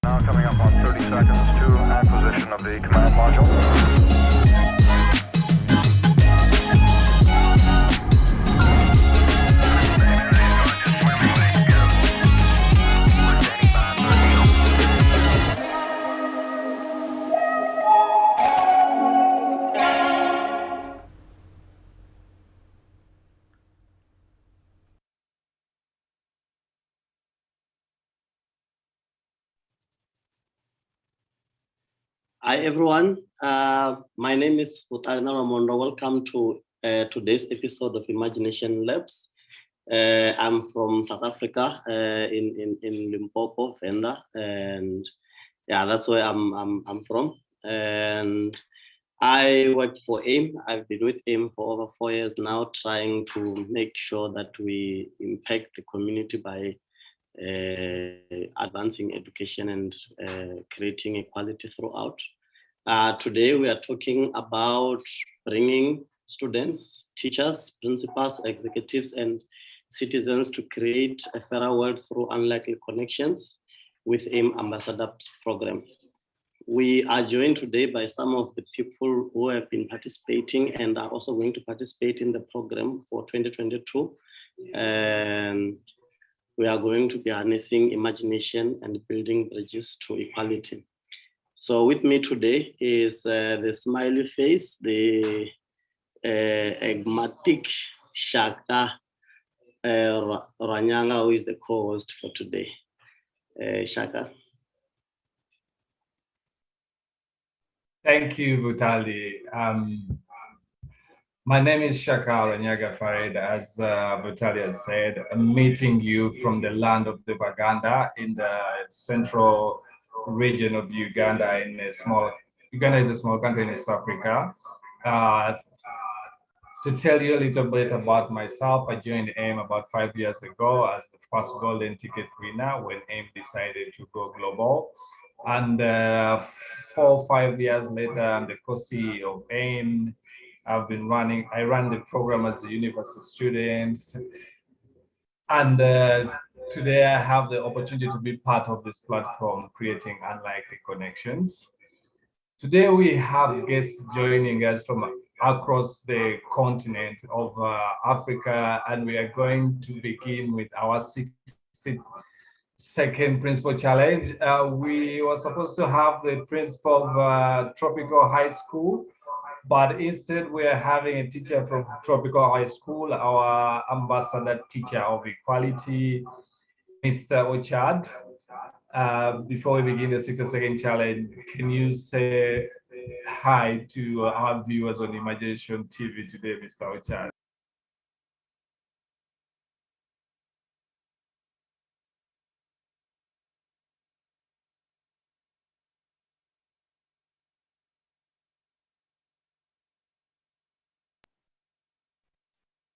Now coming up on 30 seconds to acquisition of the command module. Hi everyone, my name is Utarina Ramondo. Welcome to today's episode of IMAGI-NATION Labs. I'm from South Africa, in Limpopo, Venda, and yeah, that's where I'm from. And I work for AIM. I've been with AIM for over 4 years now, trying to make sure that we impact the community by advancing education and creating equality throughout. Today we are talking about bringing students, teachers, principals, executives, and citizens to create a fairer world through unlikely connections with AIM Ambassador Program. We are joined today by some of the people who have been participating and are also going to participate in the program for 2022. And we are going to be harnessing imagination and building bridges to equality. So with me today is the smiley face, the enigmatic Shaka Ranyanga, who is the co-host for today. Shaka. Thank you, Butali. My name is Shaka Ranyaga Farid. As Butali has said, I'm meeting you from the land of the Baganda in the central region of Uganda. Uganda is a small country in East Africa. To tell you a little bit about myself, I joined AIM about 5 years ago as the first golden ticket winner when AIM decided to go global. And 4 or 5 years later, I'm the co-CEO of AIM. I ran the program as a university student. And today I have the opportunity to be part of this platform, creating unlikely connections. Today we have guests joining us from across the continent of Africa, and we are going to begin with our 62nd principal challenge. We were supposed to have the principal of Tropical High School, but instead we are having a teacher from Tropical High School, our ambassador teacher of equality, Mr. Ochad. Before we begin the 60-second challenge, can you say hi to our viewers on IMAGI-NATION TV today, Mr. Ochad?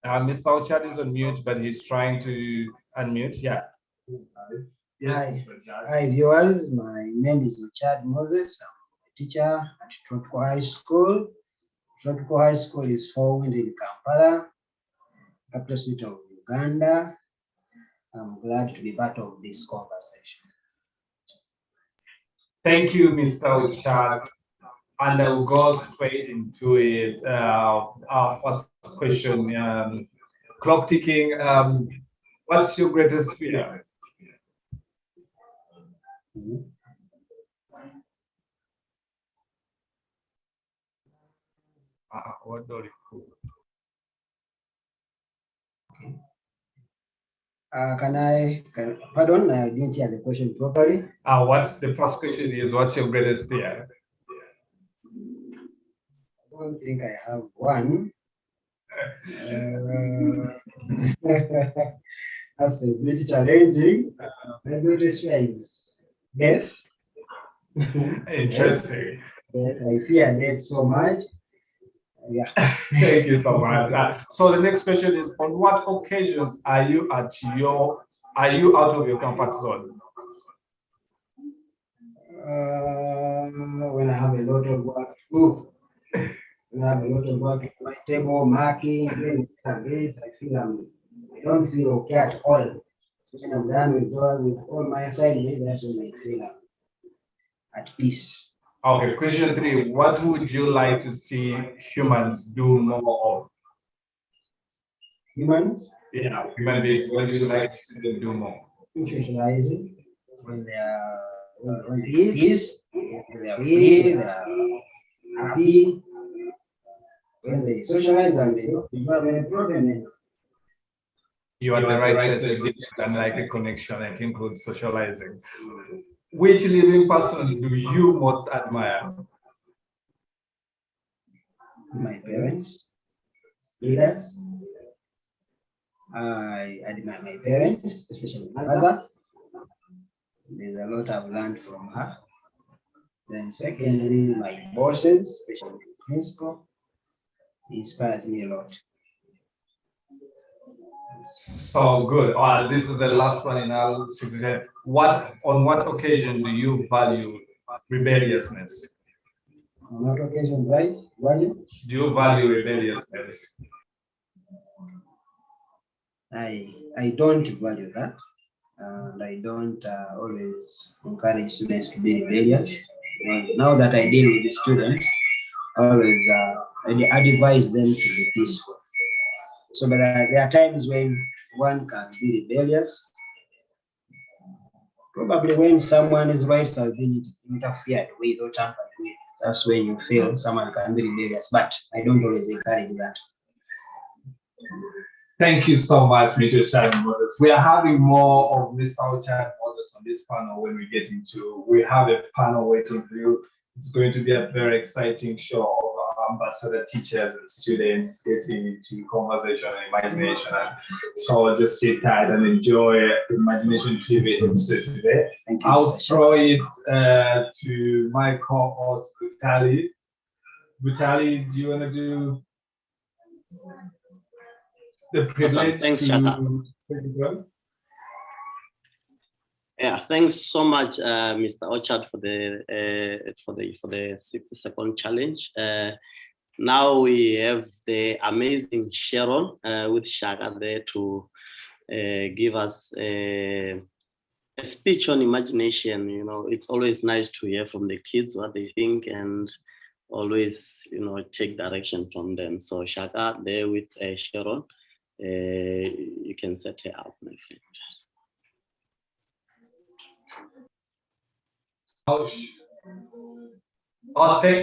Mr. Ochad is on mute, but he's trying to unmute. Yeah. Yes. Hi, viewers. My name is Ochad Moses. I'm a teacher at Tropical High School. Tropical High School is found in Kampala, capital city of Uganda. I'm glad to be part of this conversation. Thank you, Mr. Ochad. And I will go straight into it. Our first question, clock ticking. What's your greatest fear? What do you Pardon, I didn't hear the question properly. What's the first question is, what's your greatest fear? I don't think I have one. That's a bit challenging. My greatest fear is death. Interesting. I fear death so much. Yeah. Thank you so much. So the next question is, on what occasions are you out of your comfort zone? When I have a lot of work to do. When I have a lot of work at my table, marking, doing this, I don't feel okay at all. So when I'm done with all my assignments, that's when I feel at peace. Okay, question 3. What would you like to see humans do more of? Humans? Yeah, human beings. What do you like to see them do more? Socializing when they are when there is peace, when they are free, they are happy. When they socialize and they don't have any problem, then You are the right person and like a connection that includes socializing. Which living person do you most admire? my parents, leaders. I admire my parents, especially my mother. There's a lot I've learned from her. Then secondly, my bosses, especially the principal, he inspires me a lot. So good. This is the last one in our section. On what occasion do you value rebelliousness? On what occasion, right? Value? Do you value rebelliousness? I don't value that. And I don't always encourage students to be rebellious. Now that I deal with the students, always I advise them to be peaceful. So, but there are times when one can be rebellious. Probably when someone's rights have been interfered with or tampered with, that's when you feel someone can be rebellious. But I don't always encourage that. Thank you so much, Mr. Chad Moses. We are having more of Mr. Chad Moses on this panel when we get into. We have a panel waiting for you. It's going to be a very exciting show of ambassador teachers and students getting into conversation and imagination. And so just sit tight and enjoy Imagination TV episode today. I'll throw it to my co-host, Vitaly. Vitaly, do you want to do the privilege? Thanks, Shaka. Yeah, thanks so much, Mr. Orchard, for the 60-second challenge. Now we have the amazing Sharon with Shaka there to give us a speech on imagination. You know, it's always nice to hear from the kids what they think and always, take direction from them. So Shaka there with Sharon. You can set her up, my friend.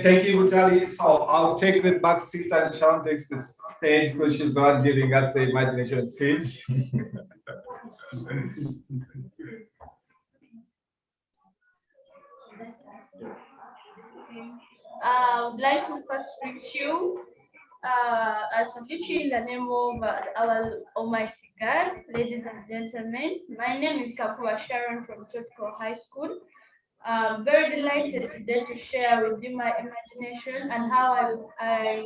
Thank you, Vitaly. So I'll take the back seat and Sharon takes the stage because she's the one giving us the imagination speech. I would like to first greet you. I salute you in the name of our Almighty God, ladies and gentlemen. My name is Kapua Sharon from Totco High School. I'm very delighted today to share with you my imagination and how I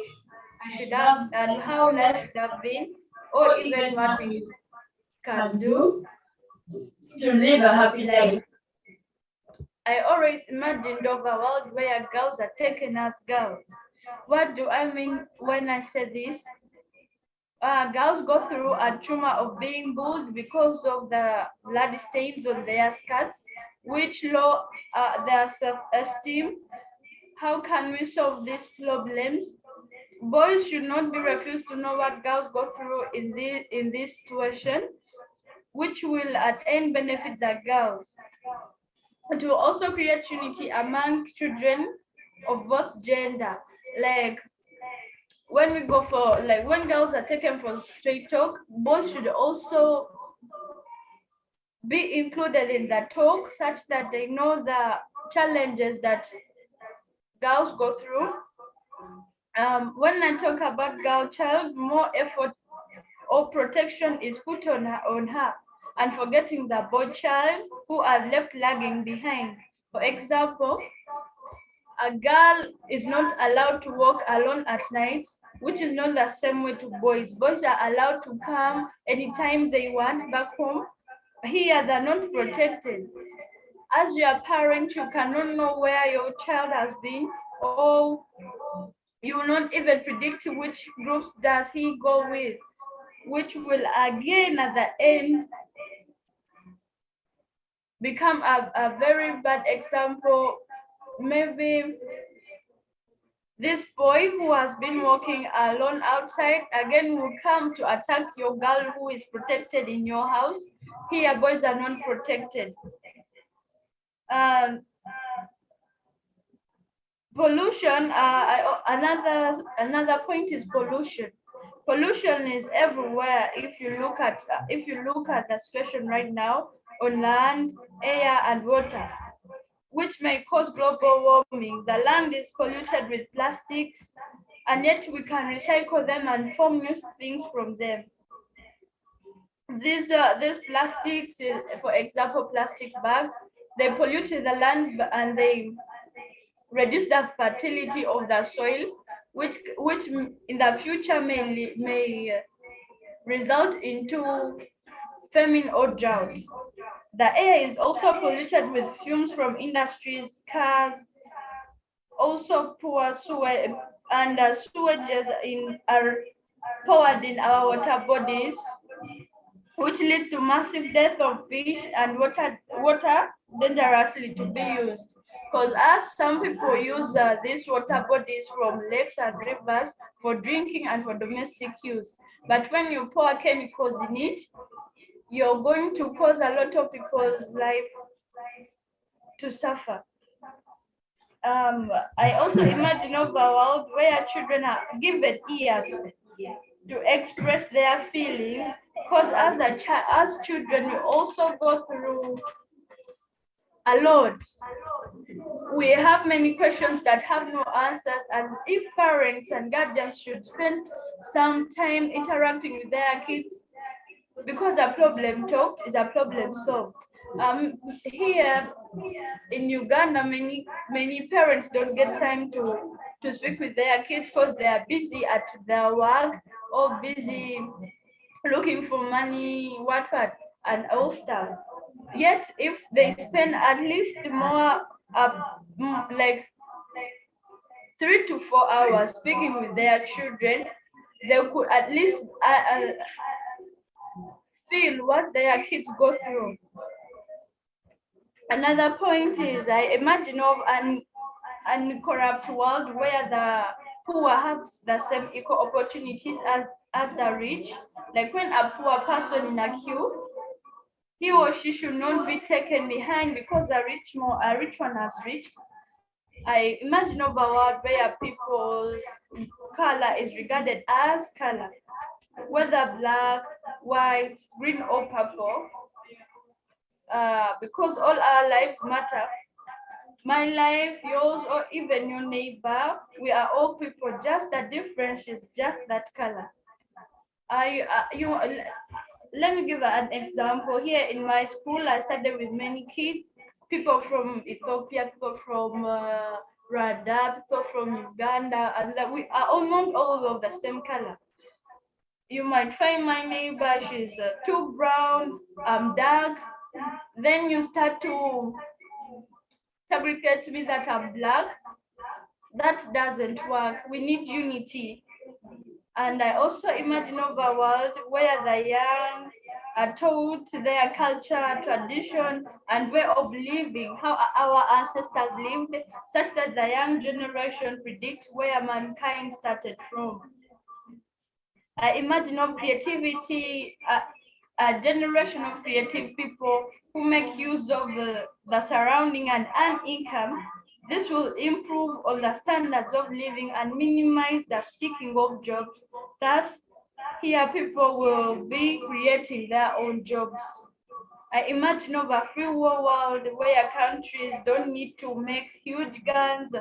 should have and how life should have been, or even what we can do to live a happy life. I always imagined of a world where girls are taken as girls. What do I mean when I say this? Girls go through a trauma of being bullied because of the blood stains on their skirts, which lower their self-esteem. How can we solve these problems? Boys should not be refused to know what girls go through in this situation, which will at end benefit the girls. It will also create unity among children of both gender. Like when we go for when girls are taken for straight talk, boys should also be included in the talk such that they know the challenges that girls go through. When I talk about girl child, more effort or protection is put on her and forgetting the boy child who are left lagging behind. For example, a girl is not allowed to walk alone at night, which is not the same way to boys. Boys are allowed to come anytime they want back home. Here, they're not protected. As your parent, you cannot know where your child has been, or you will not even predict which groups does he go with, which will again at the end become a very bad example. Maybe this boy who has been walking alone outside again will come to attack your girl who is protected in your house. Here, boys are not protected. Pollution. Another point is pollution. Pollution is everywhere. If you look at the situation right now on land, air, and water, which may cause global warming. The land is polluted with plastics, and yet we can recycle them and form new things from them. These plastics, for example, plastic bags, they pollute the land and they reduce the fertility of the soil, which in the future may result into famine or drought. The air is also polluted with fumes from industries, cars, also poor sewage, and sewages are poured in our water bodies, which leads to massive death of fish and water dangerously to be used. Because as some people use these water bodies from lakes and rivers for drinking and for domestic use, but when you pour chemicals in it, you're going to cause a lot of people's life to suffer. I also imagine of a world where children are given ears to express their feelings, because as children, we also go through a lot. We have many questions that have no answers, and if parents and guardians should spend some time interacting with their kids, because a problem talked is a problem solved. Here in Uganda, many parents don't get time to speak with their kids because they are busy at their work or busy looking for money, what, and all stuff. Yet, if they spend at least more, like 3 to 4 hours speaking with their children, they could at least feel what their kids go through. Another point is I imagine of an uncorrupt world where the poor have the same equal opportunities as the rich. Like when a poor person in a queue, he or she should not be taken behind because a rich one has reached. I imagine of a world where people's color is regarded as color, whether black, white, green, or purple. Because all our lives matter. My life, yours, or even your neighbor, we are all people. Just the difference is just that color. Let me give an example. Here in my school, I studied with many kids, people from Ethiopia, people from Rwanda, people from Uganda, and that we are almost all of the same color. You might find my neighbor, she's too brown, I'm dark. Then you start to segregate me that I'm black. That doesn't work. We need unity. And I also imagine of a world where the young are taught their culture, tradition, and way of living, how our ancestors lived, such that the young generation predicts where mankind started from. I imagine of creativity, a generation of creative people who make use of the surrounding and earn income. This will improve on the standards of living and minimize the seeking of jobs. Thus, here people will be creating their own jobs. I imagine of a free world where countries don't need to make huge guns,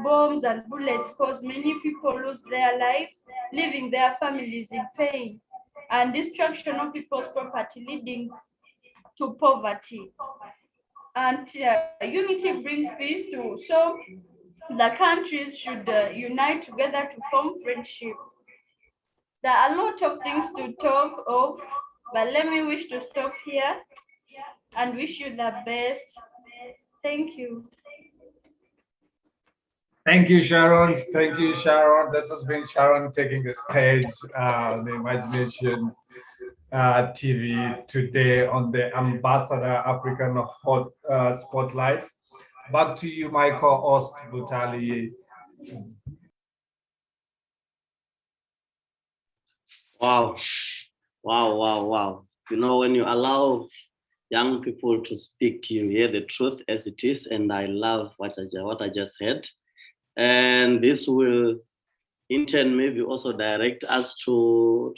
bombs, and bullets because many people lose their lives, leaving their families in pain, and destruction of people's property, leading to poverty. And unity brings peace too. So the countries should unite together to form friendship. There are a lot of things to talk of, but let me wish to stop here and wish you the best. Thank you. Thank you, Sharon. Thank you, Sharon. That has been Sharon taking the stage, the Imagination TV today on the Ambassador African Hot Spotlight. Back to you, my co-host, Butali. Wow, wow. You know, when you allow young people to speak, you hear the truth as it is, and I love what I just heard. And this will, in turn, maybe also direct us to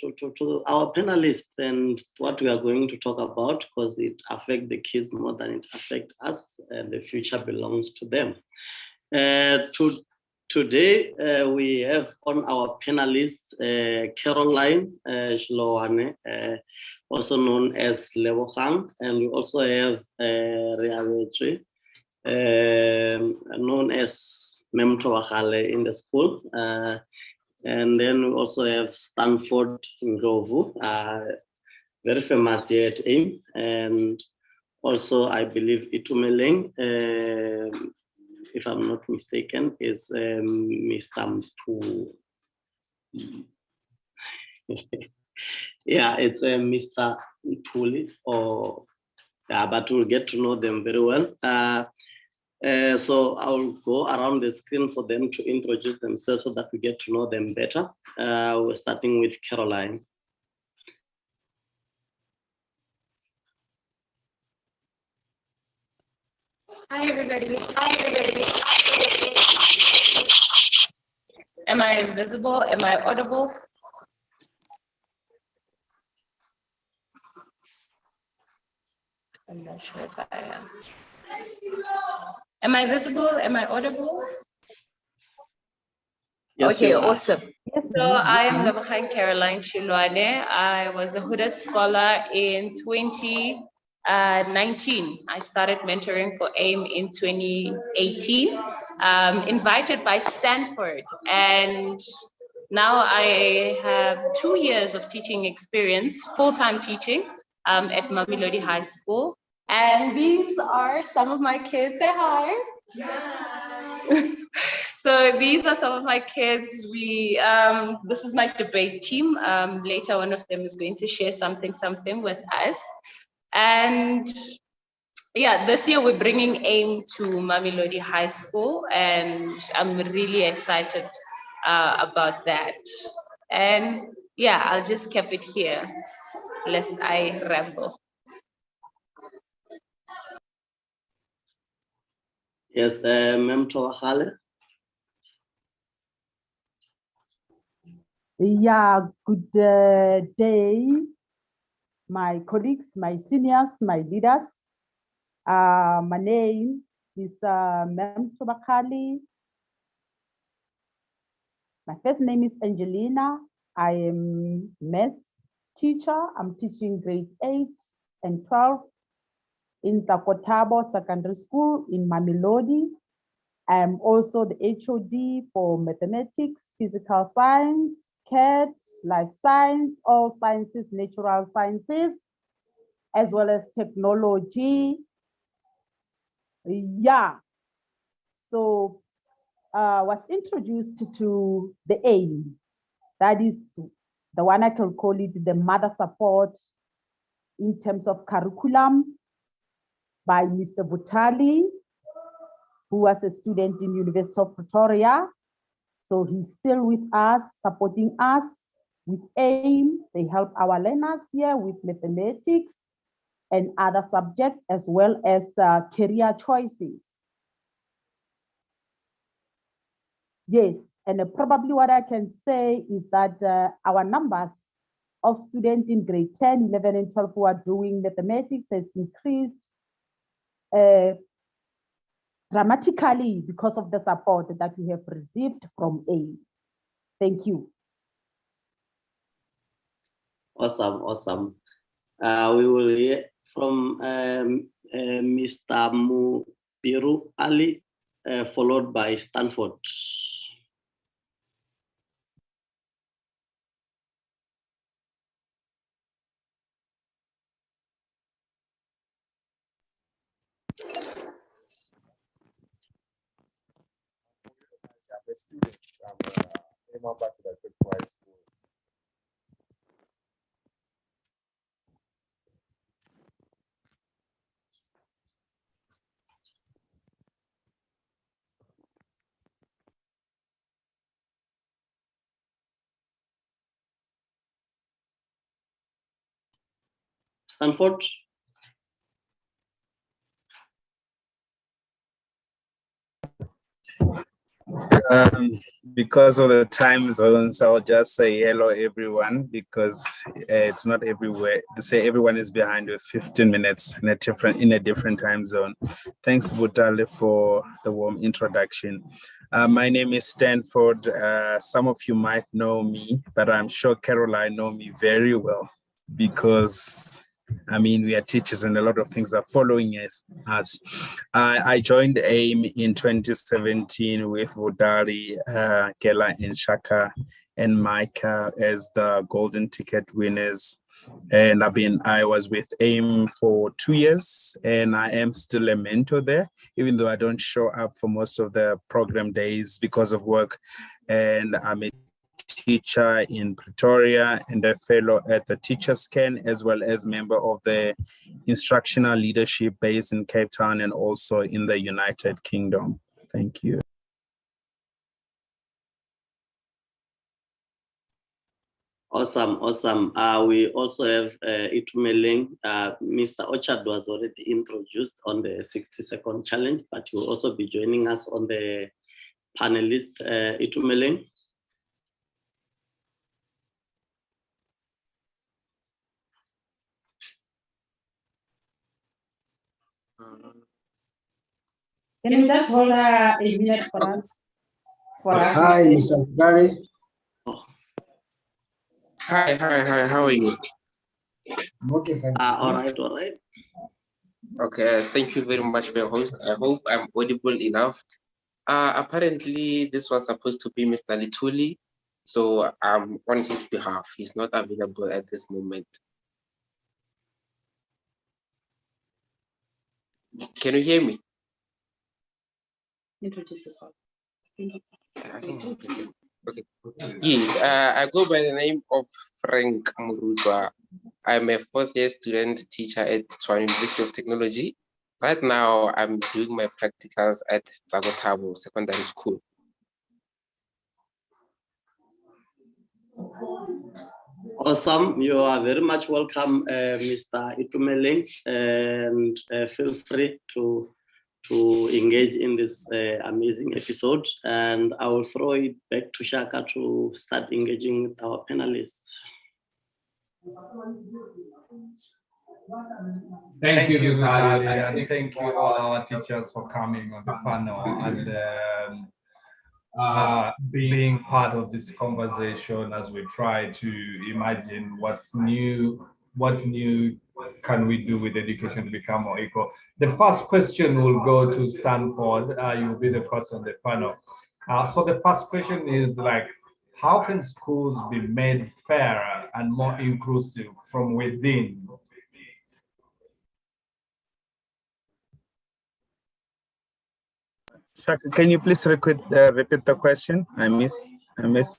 our panelists and what we are going to talk about, because it affects the kids more than it affects us, and the future belongs to them. Today, we have on our panelists Caroline Shlowane, also known as Lebogang, and we also have Reawetwe, known as Memtowakale in the school. And then we also have Stanford Ngovu, very famous here at AIM, and also I believe Itumeleng, if I'm not mistaken, is Mr. Mpu. Yeah, it's Mr. Mpuli, or yeah, but we'll get to know them very well. So I'll go around the screen for them to introduce themselves so that we get to know them better. We're starting with Caroline. Hi, everybody. Am I visible? Am I audible? I'm not sure if I am. Am I visible? Am I audible? Yes, okay, you are. awesome. So I am Lebogang Caroline Shilwane. I was a hooded scholar in 2019. I started mentoring for AIM in 2018, invited by Stanford. And now I have 2 years of teaching experience, full-time teaching at Mamelodi High School. And these are some of my kids. Say hi. So these are some of my kids. This is my debate team. Later, one of them is going to share something with us. And yeah, this year we're bringing AIM to Mamelodi High School, and I'm really excited about that. And yeah, I'll just keep it here, lest I ramble. Yes, Memtowakale. Yeah, good day, my colleagues, my seniors, my leaders. My name is Memtowakale. My first name is Angelina. I am math teacher. I'm teaching grade 8 and 12 in Takotabo Secondary School in Mamelodi. I am also the HOD for mathematics, physical science, CAT, life science, all sciences, natural sciences, as well as technology. Yeah. So was introduced to the AIM. That is the one I can call it the mother support in terms of curriculum by Mr. Butali, who was a student in University of Pretoria. So he's still with us, supporting us with AIM. They help our learners here with mathematics and other subjects, as well as career choices. Yes, and probably what I can say is that our numbers of students in grade 10, 11, and 12 who are doing mathematics has increased dramatically because of the support that we have received from AIM. Thank you. Awesome, awesome. We will hear from Mr. Mubiru Ali, followed by Stanford. I'm a student. I'm a ambassador at High School. Stanford. Because of the time zones, I'll just say hello everyone, because it's not everywhere to say everyone is behind with 15 minutes in a different time zone. Thanks, Butale, for the warm introduction. My name is Stanford. Some of you might know me, but I'm sure Caroline know me very well, because I mean, we are teachers and a lot of things are following us. I joined AIM in 2017 with Vodari, Kela, and Shaka and Micah as the golden ticket winners. And I was with AIM for 2 years, and I am still a mentor there, even though I don't show up for most of the program days because of work. And I'm a teacher in Pretoria and a fellow at the Teachers Can, as well as member of the instructional leadership based in Cape Town and also in the United Kingdom. Thank you. Awesome, awesome. We also have Itumeleng. Mr. Ochard was already introduced on the 60-second challenge, but he will also be joining us on the panelist, Itumeleng. Can you just hold a minute for us? Hi, Mr. Barry. Hi, how are you? I'm okay, fine. All right. Okay, thank you very much for your host. I hope I'm audible enough. Apparently, this was supposed to be Mr. Lituli, so I'm on his behalf. He's not available at this moment. Can you hear me? Introduce yourself. Okay. Yes, I go by the name of Frank Murutwa. I'm a fourth-year student teacher at Tshwane University of Technology. Right now, I'm doing my practicals at Tsagotabo Secondary School. Awesome. You are very much welcome, Mr. Itumeleng, and feel free to engage in this amazing episode. And I will throw it back to Shaka to start engaging with our panelists. Thank you, Vitaly, and thank you all our teachers for coming on the panel and being part of this conversation as we try to imagine what new can we do with education to become more equal. The first question will go to Stanford. You'll be the first on the panel. So the first question is like, how can schools be made fairer and more inclusive from within? Shaka, can you please repeat the question? I missed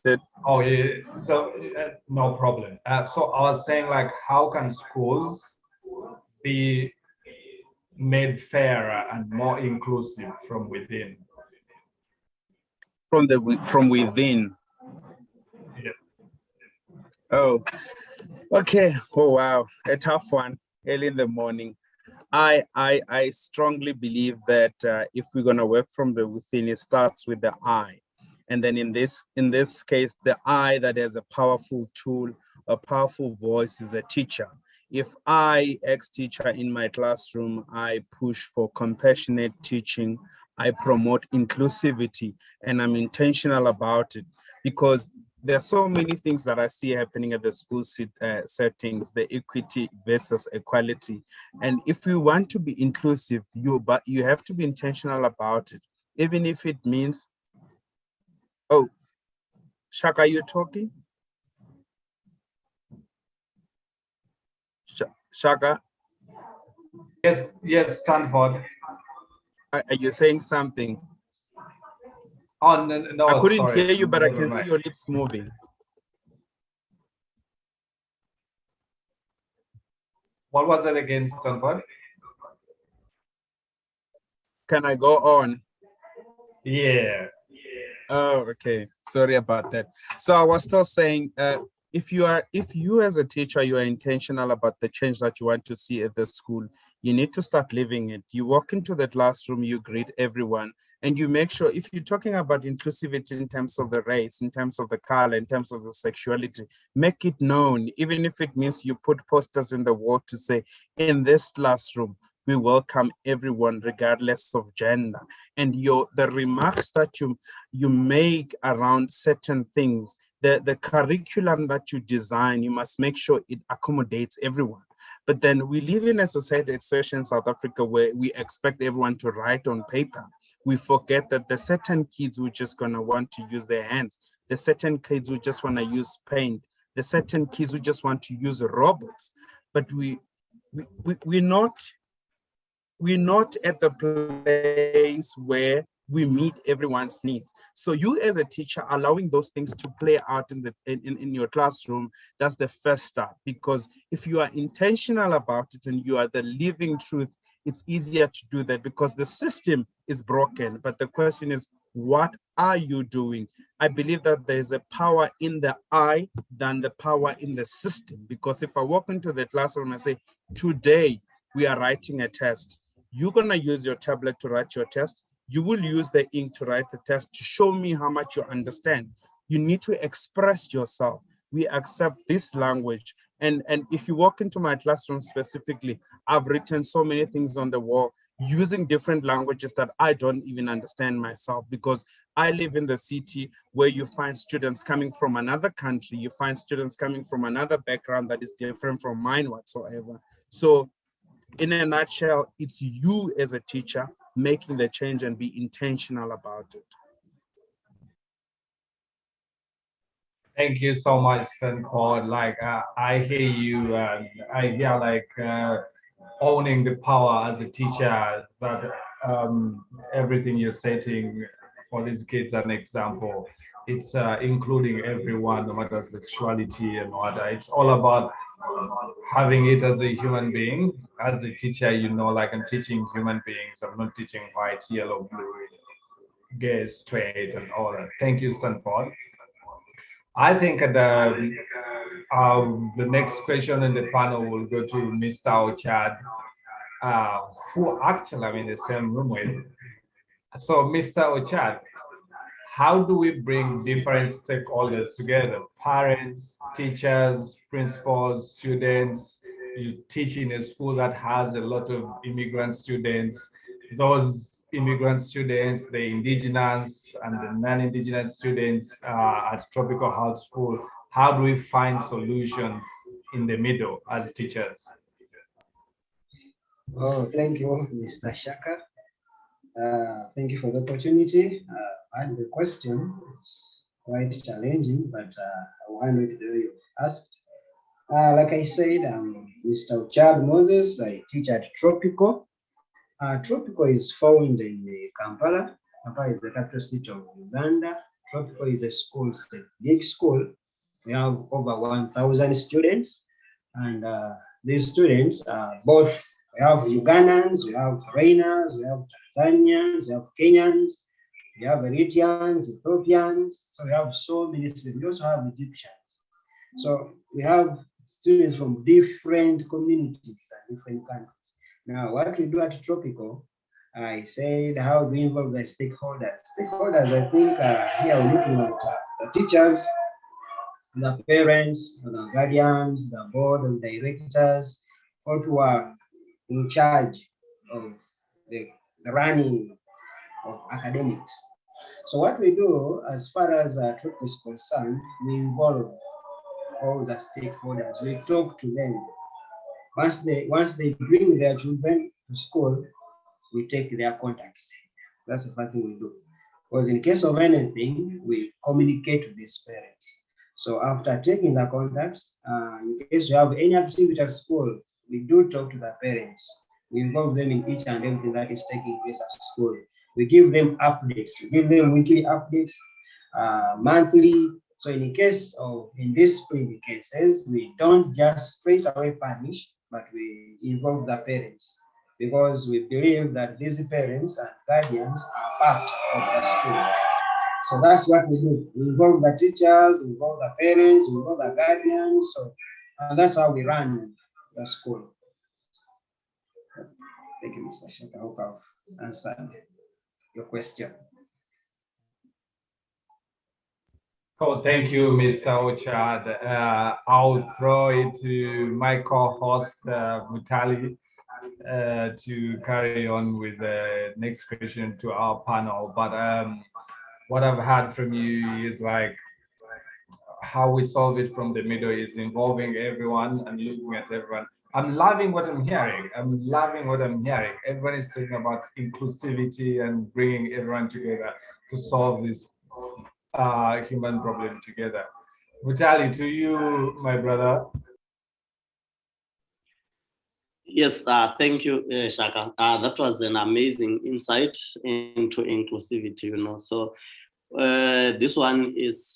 it. Oh, yeah. So no problem. So I was saying, like, how can schools be made fairer and more inclusive from within? From within. Yeah. Oh, okay. Oh wow, a tough one. Early in the morning. I strongly believe that if we're gonna work from the within, it starts with the I, and then in this case, the I that has a powerful tool a powerful voice is the teacher. If I, ex-teacher in my classroom, I push for compassionate teaching, I promote inclusivity, and I'm intentional about it, because there are so many things that I see happening at the school settings, the equity versus equality. And if you want to be inclusive, you have to be intentional about it, even if it means, oh, Shaka, you talking? Shaka? Yes, Stanford. Are you saying something? Oh, no, I couldn't sorry. hear you, but I Never can mind. see your lips moving. What was it again, Stanford? Can I go on? Yeah. Oh, okay. Sorry about that. So I was still saying, if you as a teacher, you are intentional about the change that you want to see at the school, you need to start living it. You walk into the classroom, you greet everyone, and you make sure, if you're talking about inclusivity in terms of the race, in terms of the color, in terms of the sexuality, make it known, even if it means you put posters in the wall to say, in this classroom, we welcome everyone regardless of gender. And the remarks that you make around certain things, the curriculum that you design, you must make sure it accommodates everyone. But then we live in a society, especially in South Africa, where we expect everyone to write on paper. We forget that the certain kids who just gonna want to use their hands, the certain kids who just wanna use paint, the certain kids who just want to use robots. But we're not at the place where we meet everyone's needs. So you as a teacher, allowing those things to play out in your classroom, that's the first step. Because if you are intentional about it and you are the living truth, it's easier to do that, because the system is broken. But the question is, what are you doing? I believe that there's a power in the I than the power in the system. Because if I walk into the classroom and say, today we are writing a test, you're gonna use your tablet to write your test. You will use the ink to write the test to show me how much you understand. You need to express yourself. We accept this language. And if you walk into my classroom specifically, I've written so many things on the wall using different languages that I don't even understand myself, because I live in the city where you find students coming from another country, you find students coming from another background that is different from mine whatsoever. So in a nutshell, it's you as a teacher making the change and be intentional about it. Thank you so much, Stanford. Like, I hear you, and I hear like owning the power as a teacher, that everything you're setting for these kids an example. It's including everyone, no matter sexuality and whatever. It's all about having it as a human being. As a teacher, you know, like, I'm teaching human beings. I'm not teaching white, yellow, blue, gay, straight, and all that. Thank you, Stanford. I think the next question in the panel will go to Mr. Ochad, who actually I'm in the same room with. So, Mr. Ochad, how do we bring different stakeholders together? Parents, teachers, principals, students. You teach in a school that has a lot of immigrant students. Those immigrant students, the indigenous and the non-indigenous students at Tropical House School. How do we find solutions in the middle as teachers? Oh, thank you, Mr. Shaka. Thank you for the opportunity. And the question is quite challenging, but I will handle it the way you've asked. Like I said, I'm Mr. Uchad Moses. I teach at Tropical. Tropical is found in Kampala. Kampala is the capital city of Uganda. Tropical is a school, it's a big school. We have over 1,000 students, and these students are both, we have Ugandans, we have foreigners, we have Tanzanians, we have Kenyans, we have Eritreans, Ethiopians. So we have so many students. We also have Egyptians. So we have students from different communities and different countries. Now, what we do at Tropical, I said, how do we involve the stakeholders? Stakeholders, I think, here we're looking at the teachers, the parents, the guardians, the board of directors, all who are in charge of the running of academics. So what we do as far as troop is concerned, we involve all the stakeholders. We talk to them. Once they bring their children to school, we take their contacts. That's the first thing we do. Because in case of anything, we communicate to these parents. So after taking the contacts, in case you have any activity at school, we do talk to the parents. We involve them in each and everything that is taking place at school. We give them updates. We give them weekly updates, monthly. So in these cases, we don't just straight away punish, but we involve the parents, because we believe that these parents and guardians are part of the school. So that's what we do. We involve the teachers, we involve the parents, we involve the guardians. And that's how we run the school. Thank you, Mr. Sheikh. I hope I've answered your question. Cool. Thank you, Mr. Ochad. I'll throw it to my co-host, Vitaly, to carry on with the next question to our panel. But what I've heard from you is like how we solve it from the middle is involving everyone and looking at everyone. I'm loving what I'm hearing. Everyone is talking about inclusivity and bringing everyone together to solve this human problem together. Vitaly, to you, my brother. Yes, thank you, Shaka. That was an amazing insight into inclusivity, So this one is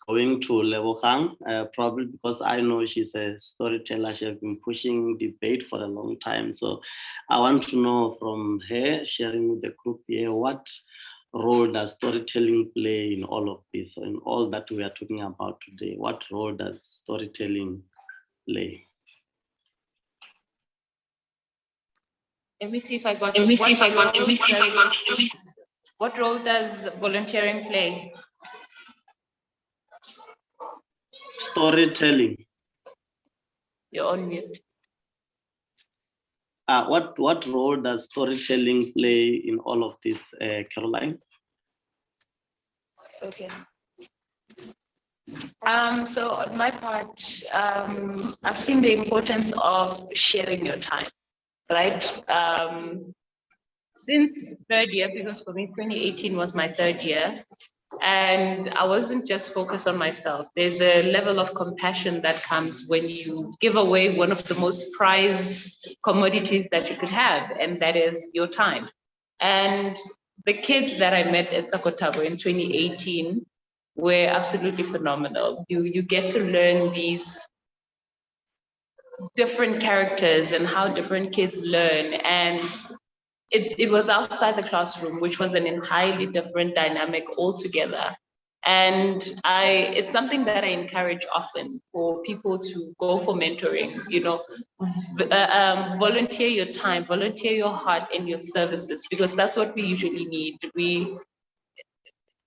going to Lebogang, probably because I know she's a storyteller. She has been pushing debate for a long time. So I want to know from her, sharing with the group here, what role does storytelling play in all of this? So in all that we are talking about today, what role does storytelling play? Let me see if I got. What role does volunteering play? Storytelling. You're on mute. What role does storytelling play in all of this, Caroline? Okay. So on my part, I've seen the importance of sharing your time, right? Since third year, because for me, 2018 was my third year, and I wasn't just focused on myself. There's a level of compassion that comes when you give away one of the most prized commodities that you could have, and that is your time. And the kids that I met at Sakotabo in 2018 were absolutely phenomenal. You get to learn these different characters and how different kids learn. And it was outside the classroom, which was an entirely different dynamic altogether. And it's something that I encourage often for people to go for mentoring, volunteer your time, volunteer your heart and your services, because that's what we usually need.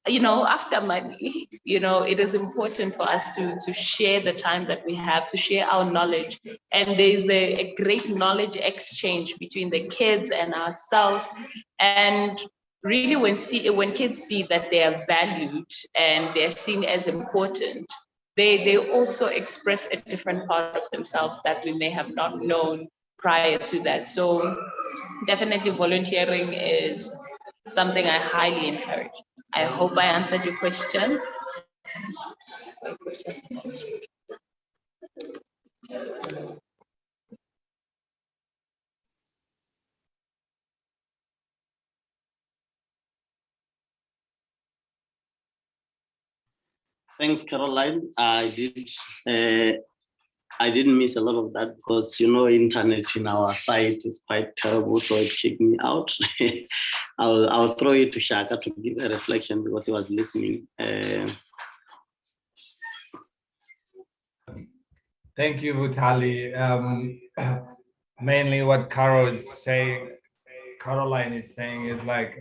After money, it is important for us to share the time that we have, to share our knowledge. And there's a great knowledge exchange between the kids and ourselves. And really when kids see that they are valued and they're seen as important, they also express a different part of themselves that we may have not known prior to that. So definitely volunteering is something I highly encourage. I hope I answered your question. Thanks, Caroline. I didn't miss a lot of that because internet in our site is quite terrible, so it kicked me out. I'll throw it to Shaka to give a reflection because he was listening. Thank you, Vitaly. Mainly what Caroline is saying is like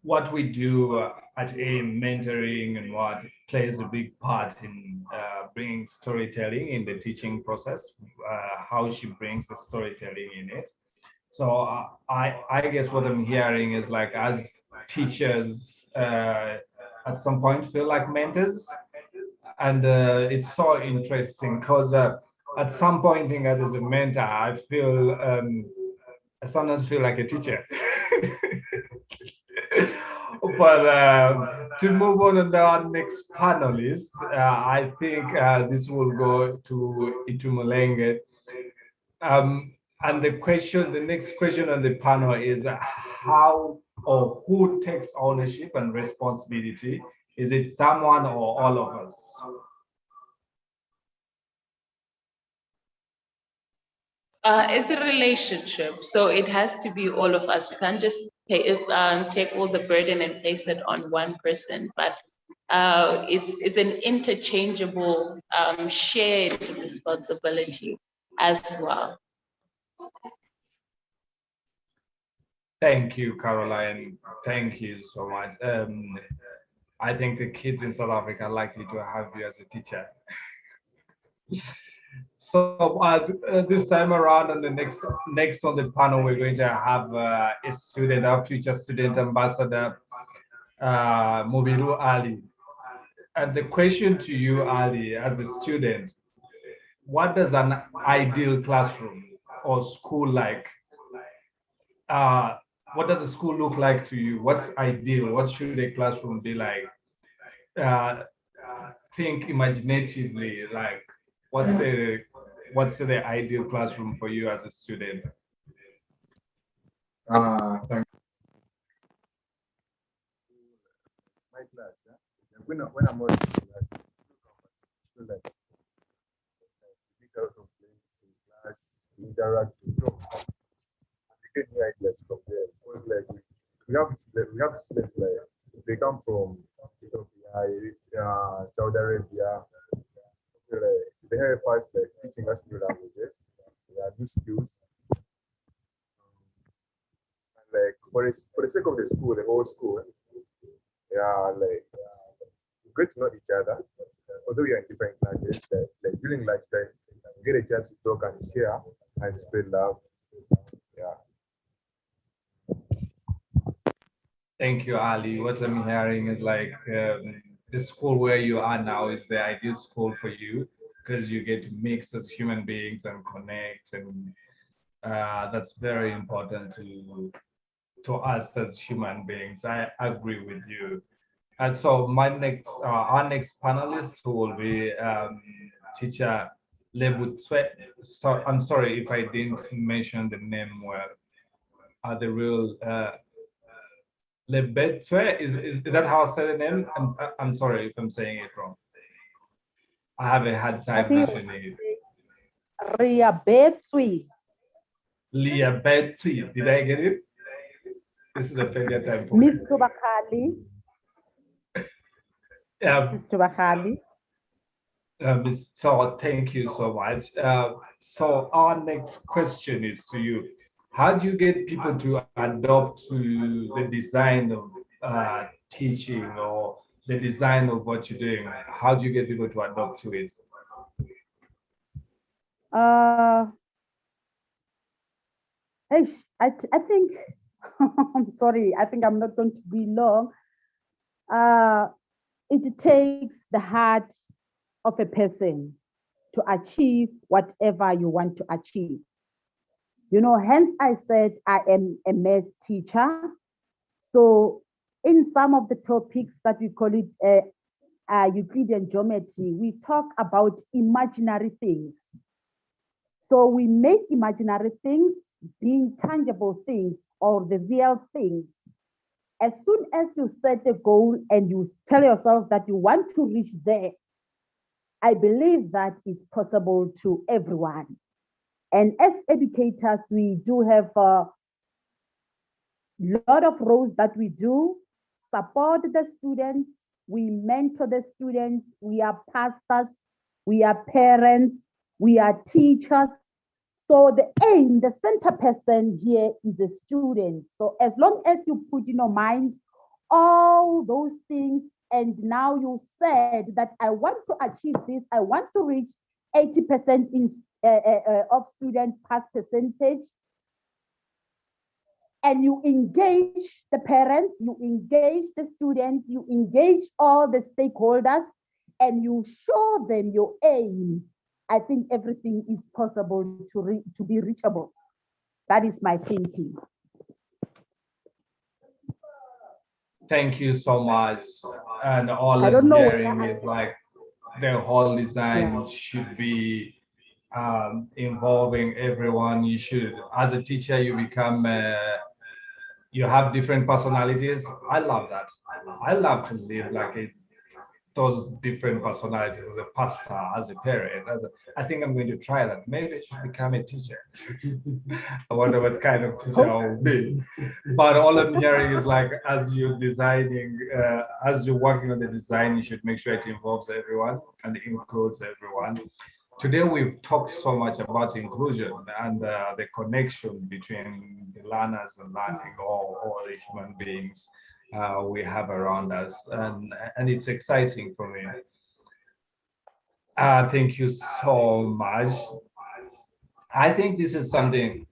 what we do at AIM, mentoring and what plays a big part in bringing storytelling in the teaching process, how she brings the storytelling in it. So I guess what I'm hearing is like as teachers at some point feel like mentors, and it's so interesting because at some point in as a mentor, I feel I sometimes feel like a teacher. But to move on to our next panelist, I think this will go to Itumulenge. And the next question on the panel is how or who takes ownership and responsibility? Is it someone or all of us? It's a relationship, so it has to be all of us. We can't just take all the burden and place it on one person, but it's an interchangeable shared responsibility as well. Thank you, Caroline. Thank you so much. I think the kids in South Africa are likely to have you as a teacher. So this time around, on the next on the panel, we're going to have a student, our future student ambassador, Mubiru Ali. And the question to you, Ali, as a student, what does an ideal classroom or school like? What does a school look like to you? What's ideal? What should a classroom be like? Think imaginatively, like what's the ideal classroom for you as a student? Thank you. My class, yeah? When I'm already in class, I feel like we get out of place in class, we interact, we get new ideas from there. Because like we have students like they come from Ethiopia, Saudi Arabia. They help us like teaching us new languages, new skills. And like for the sake of the school, the whole school, we get to know each other. Although we are in different classes, like during lunchtime, we get a chance to talk and share and spread love. Yeah. Thank you, Ali. What I'm hearing is like the school where you are now is the ideal school for you because you get to mix as human beings and connect, and that's very important to us as human beings. I agree with you. And so our next panelist who will be teacher Lebutwe. So I'm sorry if I didn't mention the name well. The real Lebetwe, is that how I say the name? I'm sorry if I'm saying it wrong. I have a hard time mentioning it. Ria Betwi. Leah Betty, did I get it? This is a failure time. Miss Tubakali. Miss Tubakali. So thank you so much. So our next question is to you. How do you get people to adopt to the design of teaching or the design of what you're doing? How do you get people to adopt to it? I think, I'm sorry, I think I'm not going to be long. It takes the heart of a person to achieve whatever you want to achieve. You know, hence I said I am a maths teacher. So in some of the topics that we call it Euclidean geometry, we talk about imaginary things. So we make imaginary things being tangible things or the real things. As soon as you set a goal and you tell yourself that you want to reach there, I believe that is possible to everyone. And as educators, we do have a lot of roles that we do: support the student, we mentor the student, we are pastors, we are parents, we are teachers. So the aim, the center person here is the student. So as long as you put in your mind all those things, and now you said that I want to achieve this, I want to reach 80% in of student pass percentage, and you engage the parents, you engage the students, you engage all the stakeholders, and you show them your aim, I think everything is possible to be reachable. That is my thinking. Thank you so much. And all I I'm don't know hearing whether is like the whole design Yeah. should be involving everyone. You should, as a teacher, you become, you have different personalities. I love that. I love to live like those different personalities as a pastor, as a parent. I think I'm going to try that. Maybe I should become a teacher. I wonder what kind of teacher I will be. But all I'm hearing is like, as you're designing, as you're working on the design, you should make sure it involves everyone and includes everyone. Today, we've talked so much about inclusion and the connection between the learners and learning, all the human beings we have around us. And it's exciting for me. Thank you so much. I think this is something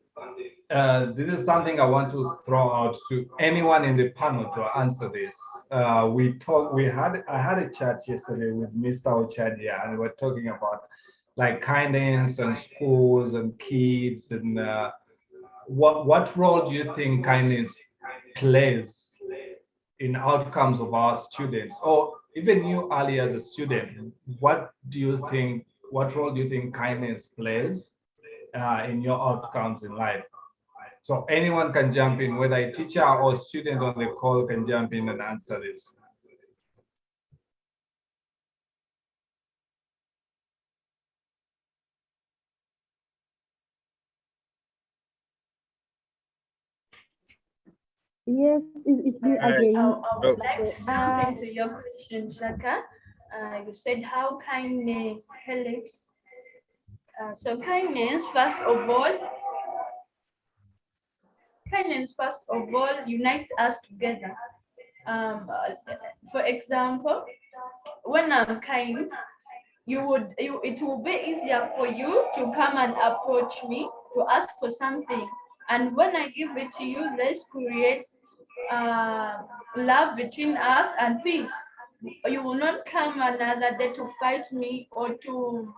I want to throw out to anyone in the panel to answer this. I had a chat yesterday with Mr. Ochadia, and we're talking about like kindness and schools and kids, and what role do you think kindness plays in outcomes of our students, or even you early as a student? What role do you think kindness plays in your outcomes in life? So anyone can jump in, whether a teacher or student on the call can jump in and answer this. Yes, it's me again. I would like to jump into your question, Shaka. You said how kindness helps. So kindness, first of all, unites us together. For example, when I'm kind, it will be easier for you to come and approach me to ask for something. And when I give it to you, this creates love between us and peace. You will not come another day to fight me or to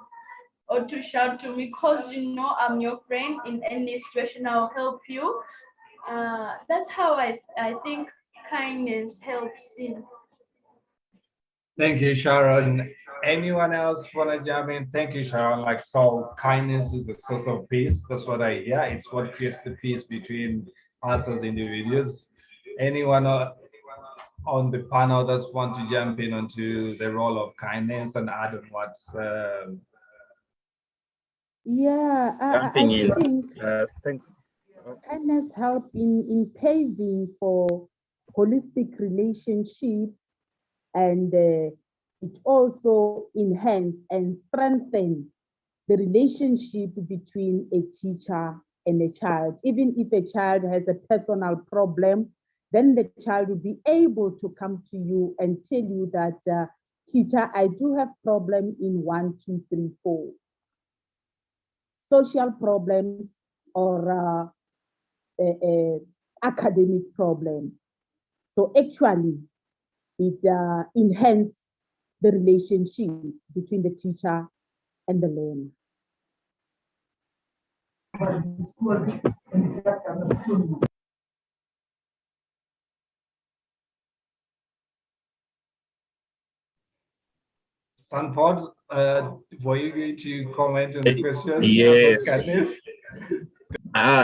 shout to me, because you know I'm your friend. In any situation, I'll help you. That's how I think kindness helps in. Thank you, Sharon. Anyone else want to jump in? Thank you, Sharon. Like, so kindness is the source of peace. That's what I hear. It's what creates the peace between us as individuals. Anyone on the panel that want to jump in onto the role of kindness and add on what's Yeah, I Jumping in. think Thanks. kindness help in paving for holistic relationship, and it also enhance and strengthen the relationship between a teacher and a child. Even if a child has a personal problem, then the child will be able to come to you and tell you that, teacher, I do have problem in 1, 2, 3, 4. Social problems or academic problem. So actually, it enhances the relationship between the teacher and the learner. Sanford, were you going to comment on the question? Yes.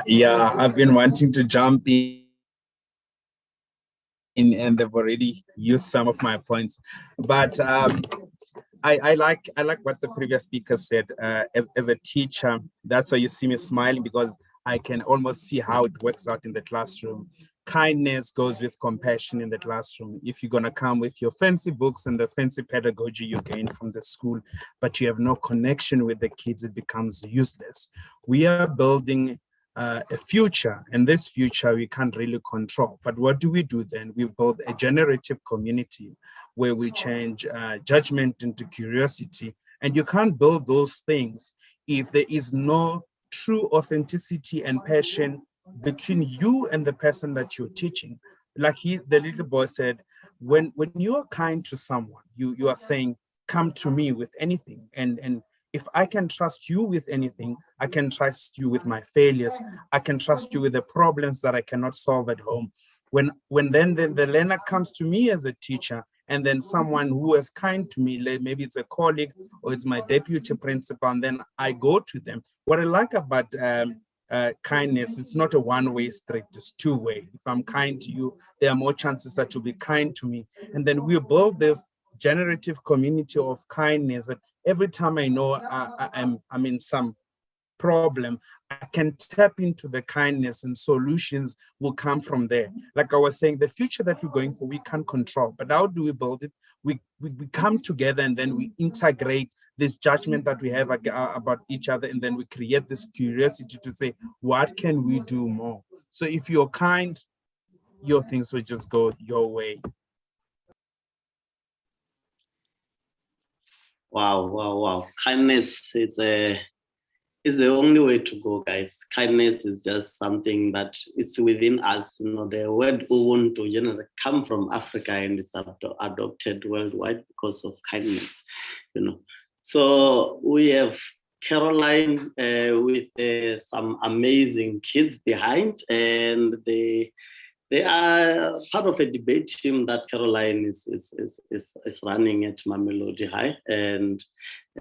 Yeah, I've been wanting to jump in, and they've already used some of my points, but I like what the previous speaker said. As a teacher, that's why you see me smiling, because I can almost see how it works out in the classroom. Kindness goes with compassion in the classroom. If you're going to come with your fancy books and the fancy pedagogy you gain from the school, but you have no connection with the kids, it becomes useless. We are building a future, and this future we can't really control. But what do we do then? We build a generative community where we change judgment into curiosity. And you can't build those things if there is no true authenticity and passion between you and the person that you're teaching. Like the little boy said, when you are kind to someone, you are saying, come to me with anything. And if I can trust you with anything, I can trust you with my failures. I can trust you with the problems that I cannot solve at home. When then the learner comes to me as a teacher, and then someone who is kind to me, maybe it's a colleague or it's my deputy principal, and then I go to them. What I like about kindness, it's not a one-way street, it's two-way. If I'm kind to you, there are more chances that you'll be kind to me. And then we build this generative community of kindness that every time I know I'm in some problem, I can tap into the kindness and solutions will come from there. Like I was saying, the future that we're going for, we can't control, but how do we build it? We come together and then we integrate this judgment that we have about each other, and then we create this curiosity to say, what can we do more? So if you're kind, your things will just go your way. Wow. Kindness, it's the only way to go, guys. Kindness is just something that is within us. You know, the word Ubuntu generally come from Africa and it's adopted worldwide because of kindness, you know. So we have Caroline with some amazing kids behind, and they are part of a debate team that Caroline is running at Mamelodi High, and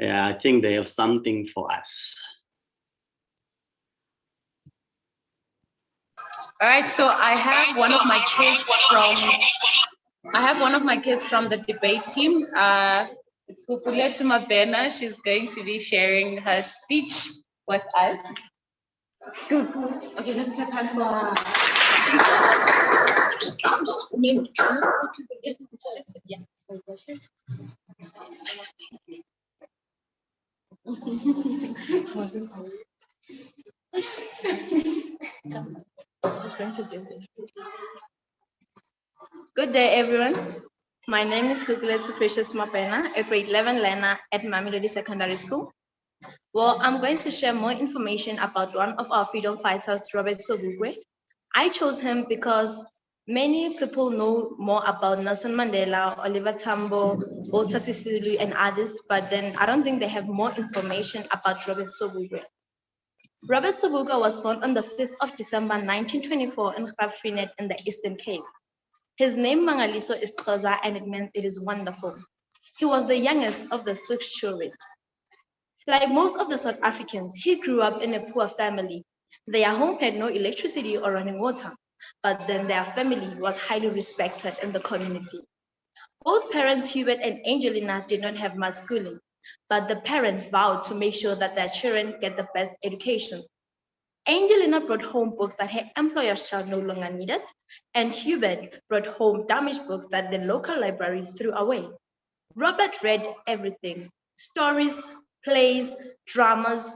I think they have something for us. All right, so I have one of my kids from the debate team. It's Subuka. She's going to be sharing her speech with us. Okay, let's have hands for Good day, everyone. My name is Kukuletu Precious Mapena, a grade 11 learner at Mamelodi Secondary School. Well, I'm going to share more information about one of our freedom fighters, Robert Sobukwe. I chose him because many people know more about Nelson Mandela, Oliver Tambo, Walter Sisulu, and others, but then I don't think they have more information about Robert Sobukwe. Robert Subuka was born on the 5th of December 1924 in Grafrinet in the Eastern Cape. His name Mangaliso is Xhosa and it means it is wonderful. He was the youngest of the 6 children. Like most of the South Africans, he grew up in a poor family. Their home had no electricity or running water, but then their family was highly respected in the community. Both parents, Hubert and Angelina, did not have much schooling, but the parents vowed to make sure that their children get the best education. Angelina brought home books that her employer's child no longer needed, and Hubert brought home damaged books that the local library threw away. Robert read everything: stories, plays, dramas,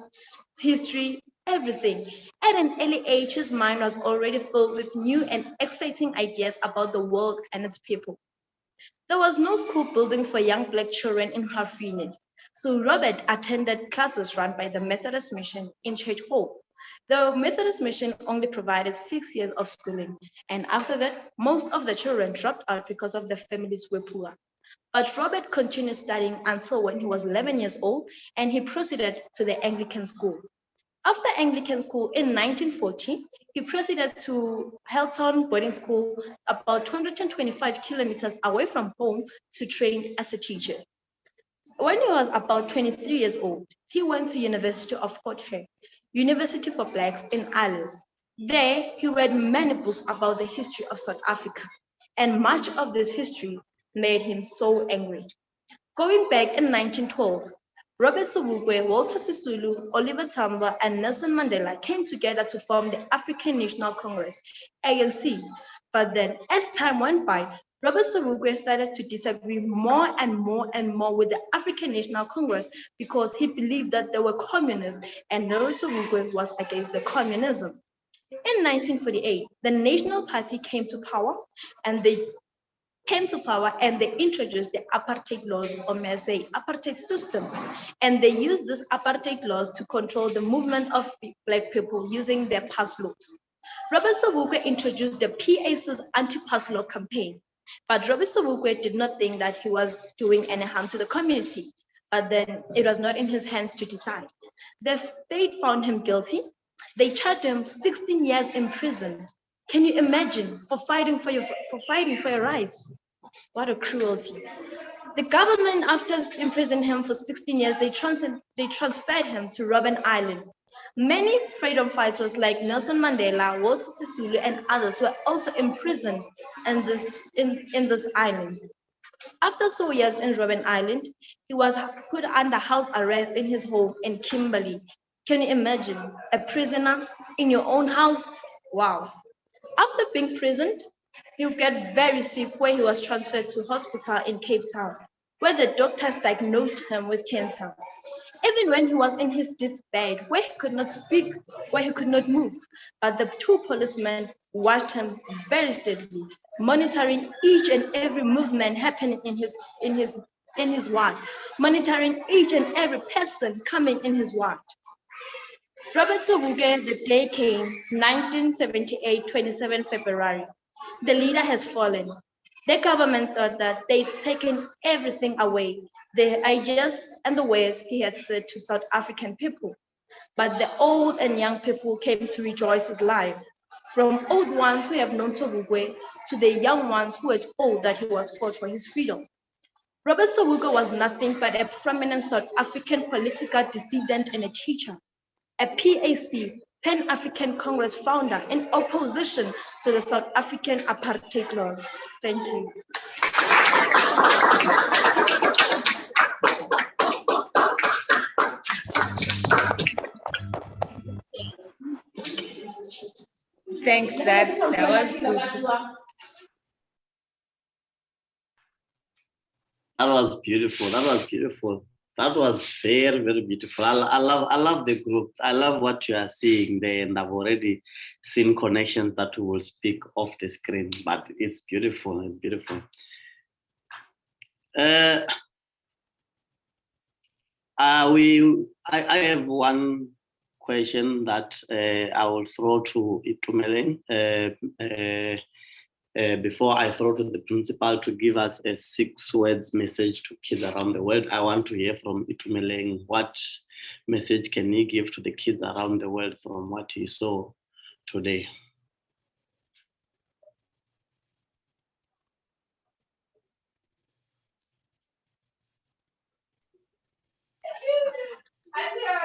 history, everything. At an early age, his mind was already filled with new and exciting ideas about the world and its people. There was no school building for young Black children in Grafrinet, so Robert attended classes run by the Methodist Mission in Church Hall. The Methodist Mission only provided 6 years of schooling, and after that, most of the children dropped out because of their families were poor. But Robert continued studying until when he was 11 years old, and he proceeded to the Anglican school. After Anglican school in 1940, he proceeded to Helton Boarding School, about 225 kilometers away from home, to train as a teacher. When he was about 23 years old, he went to University of Port Hare, University for Blacks in Alice. There, he read many books about the history of South Africa, and much of this history made him so angry. Going back in 1912, Robert Sobukwe, Walter Sisulu, Oliver Tambo, and Nelson Mandela came together to form the African National Congress, ANC. But then, as time went by, Robert Sobukwe started to disagree more and more with the African National Congress because he believed that they were communists and Robert Sobukwe was against the communism. In 1948, the National Party came to power, and they introduced the apartheid laws, or may I say apartheid system. And they used this apartheid laws to control the movement of Black people using their pass laws. Robert Subuka introduced the PAC's anti-pass law campaign, but Robert Subuka did not think that he was doing any harm to the community, but then it was not in his hands to decide. The state found him guilty. They charged him 16 years in prison. Can you imagine, for fighting for your rights? What a cruelty. The government, after imprisoning him for 16 years, they transferred him to Robben Island. Many freedom fighters like Nelson Mandela, Walter Sisulu, and others were also imprisoned in this island. After 2 years in Robben Island, he was put under house arrest in his home in Kimberley. Can you imagine a prisoner in your own house? Wow. After being imprisoned, he got very sick, where he was transferred to hospital in Cape Town, where the doctors diagnosed him with cancer. Even when he was in his deathbed, where he could not speak, where he could not move, but the two policemen watched him very steadily, monitoring each and every movement happening in his ward, monitoring each and every person coming in his ward. Robert Subuka, the day came, 1978, 27 February. The leader has fallen. The government thought that they'd taken everything away, the ideas and the words he had said to South African people. But the old and young people came to rejoice his life, from old ones who have known Subuka to the young ones who were told that he was fought for his freedom. Robert Subuka was nothing but a prominent South African political dissident and a teacher, a PAC, Pan-African Congress founder in opposition to the South African apartheid laws. Thank you. Thanks, that was good. That was beautiful. That was beautiful. That was very, very beautiful. I love the group. I love what you are seeing there, and I've already seen connections that we will speak off the screen. But it's beautiful. It's beautiful. I have one question that I will throw to Itumeleng before I throw to the principal to give us a 6 words message to kids around the world. I want to hear from Itumeleng. What message can he give to the kids around the world from what he saw today?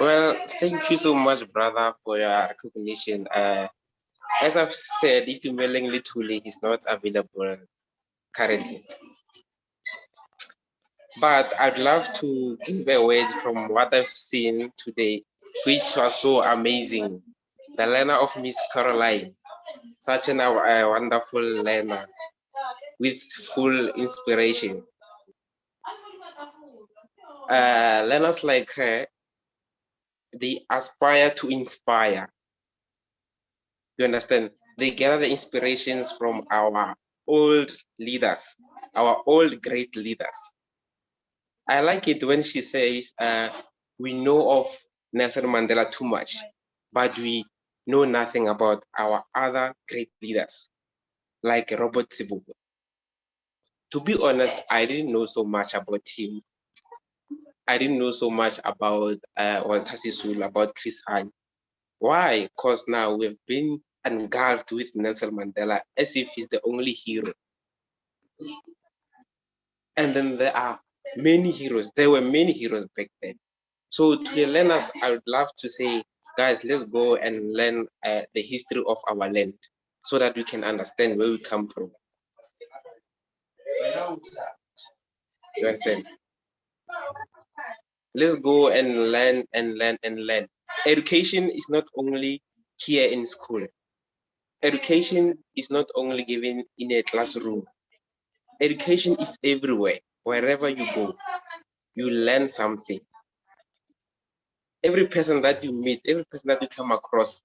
Well, thank you so much, brother, for your recognition. As I've said, Itumeleng Lithuli is not available currently. But I'd love to give a word from what I've seen today, which was so amazing. The learner of Miss Caroline, such a wonderful learner with full inspiration. Learners like her, they aspire to inspire. You understand? They gather the inspirations from our old leaders, our old great leaders. I like it when she says, we know of Nelson Mandela too much, but we know nothing about our other great leaders, like Robert Subuka. To be honest, I didn't know so much about him. I didn't know so much about Walter Sisulu, about Chris Hani. Why? Because now we've been engulfed with Nelson Mandela as if he's the only hero. And then there are many heroes. There were many heroes back then. So to the learners, I would love to say, guys, let's go and learn the history of our land so that we can understand where we come from. You understand? Let's go and learn and learn and learn. Education is not only here in school. Education is not only given in a classroom. Education is everywhere. Wherever you go, you learn something. Every person that you meet, every person that you come across,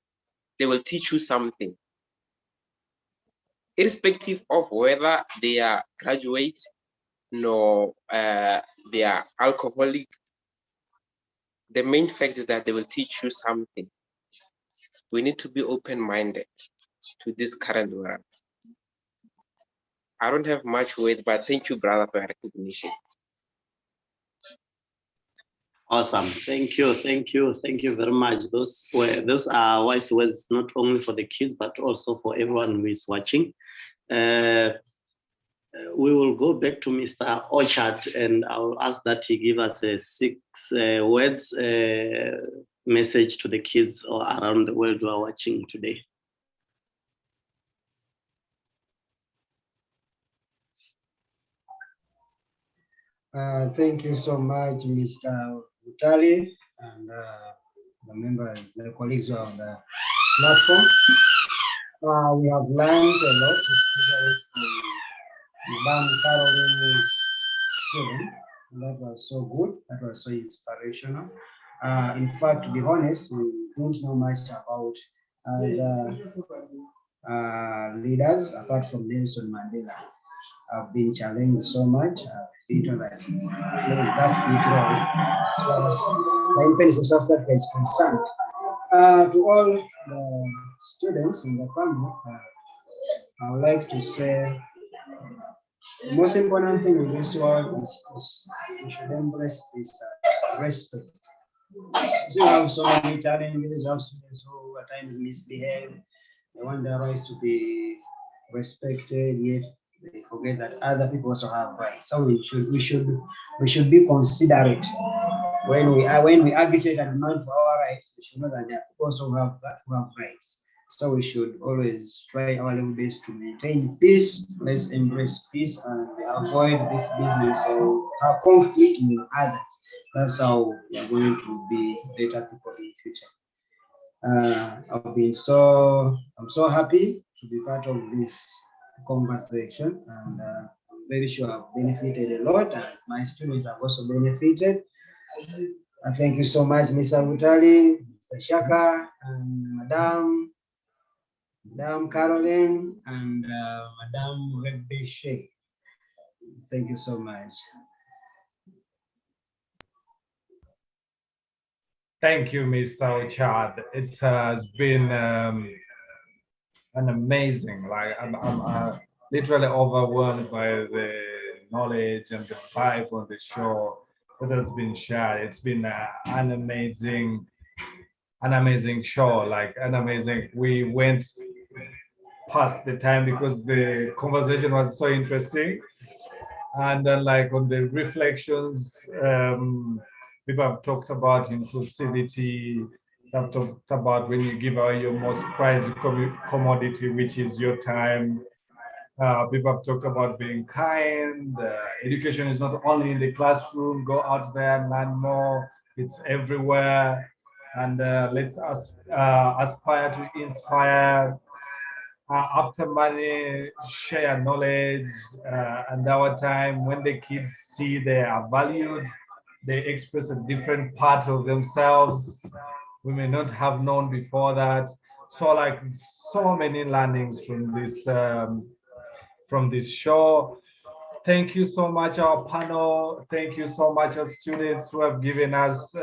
they will teach you something. Irrespective of whether they are graduates nor they are alcoholic, the main fact is that they will teach you something. We need to be open-minded to this current world. I don't have much words, but thank you, brother, for your recognition. Awesome. Thank you. Thank you very much. Those are wise words, not only for the kids, but also for everyone who is watching. We will go back to Mr. Orchard, and I'll ask that he give us a 6 words message to the kids or around the world who are watching today. Thank you so much, Mr. Utali, and the members, the colleagues on the platform. We have learned a lot, especially from Madam Caroline's student. That was so good. That was so inspirational. In fact, to be honest, we don't know much about other leaders apart from Nelson Mandela. I've been challenged so much. I've been told that that big role as far as the independence of South Africa is concerned. To all the students in the family, I would like to say the most important thing in this world is we should embrace this respect. We have so many challenges. We have students who at times misbehave. They want their rights to be respected, yet they forget that other people also have rights. So we should be considerate when we advocate and demand for our rights. We should know that there are people also who have rights. So we should always try our level best to maintain peace. Let's embrace peace and avoid this business of conflict with others. That's how we are going to be better people in the future. I'm so happy to be part of this conversation, and I'm very sure I've benefited a lot, and my students have also benefited. Thank you so much, Mr. Butali, Mr. Shaka, and Madam Caroline, and Madam Rebeshe. Thank you so much. Thank you, Mr. Ochad. It has been an amazing, I'm literally overwhelmed by the knowledge and the vibe on the show that has been shared. It's been an amazing show, we went past the time because the conversation was so interesting. And then on the reflections, people have talked about inclusivity, have talked about when you give away your most prized commodity, which is your time. People have talked about being kind. Education is not only in the classroom, go out there and learn more. It's everywhere. And let's aspire to inspire. After money, share knowledge, and our time, when the kids see they are valued, they express a different part of themselves we may not have known before that. So so many learnings from this show. Thank you so much, our panel. Thank you so much, our students who have given us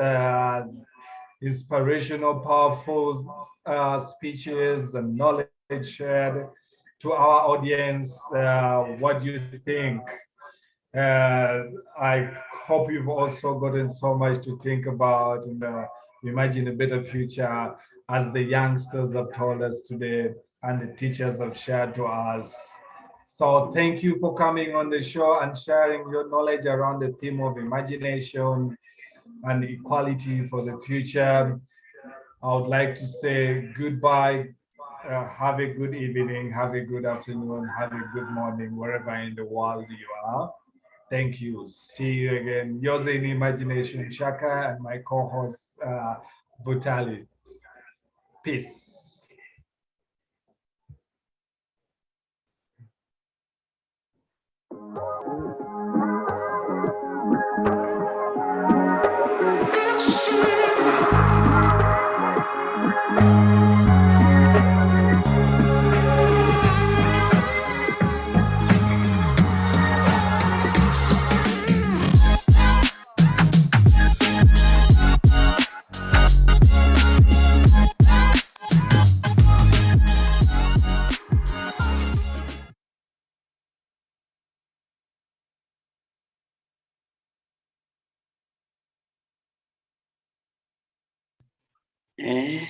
inspirational, powerful speeches and knowledge shared. To our audience, what do you think? I hope you've also gotten so much to think about and imagine a better future, as the youngsters have told us today and the teachers have shared to us. So thank you for coming on the show and sharing your knowledge around the theme of imagination and equality for the future. I would like to say goodbye. Have a good evening, have a good afternoon, have a good morning, wherever in the world you are. Thank you. See you again. Yours in Imagination, Shaka, and my co-host, Butali. Peace. Eh,